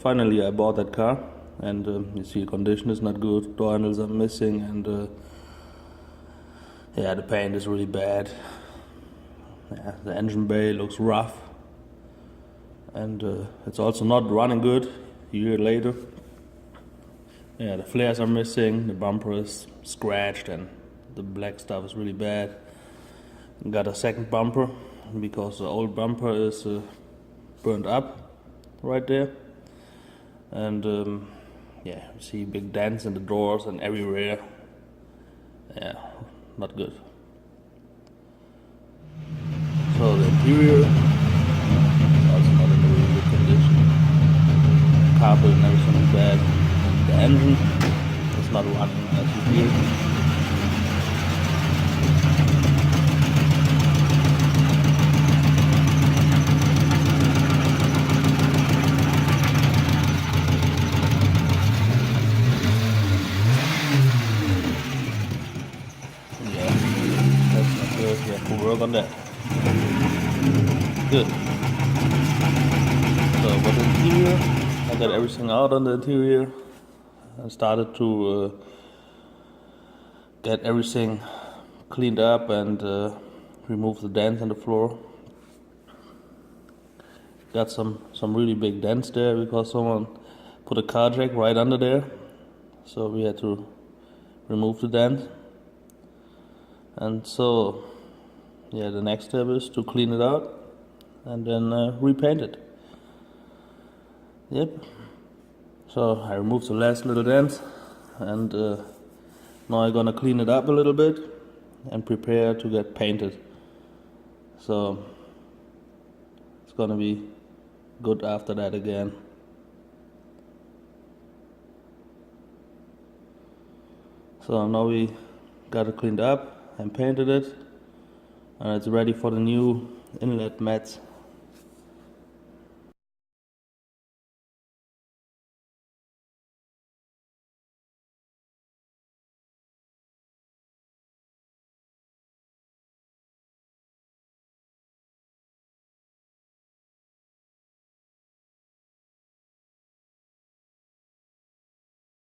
finally I bought that car, and you see the condition is not good, door handles are missing, and yeah, the paint is really bad. Yeah, the engine bay looks rough, and it's also not running good a year later. Yeah, the flares are missing, the bumper is scratched, and the black stuff is really bad. Got a second bumper because the old bumper is burnt up right there, and yeah, you see big dents in the doors and everywhere. Yeah, not good. So the interior is also not in a really good condition. Carpet and everything is bad. The engine is not running as you hear. Yeah, that's not good. We have to work on that. Good. So, but the interior, I got everything out on the interior. I started to get everything cleaned up and remove the dents on the floor. Got some really big dents there because someone put a car jack right under there. So we had to remove the dent. And so, yeah, the next step is to clean it out and then repaint it. Yep. So I removed the last little dents, and now I'm gonna clean it up a little bit and prepare to get painted. So it's gonna be good after that again. So now we got it cleaned up and painted it, and it's ready for the new inlet mats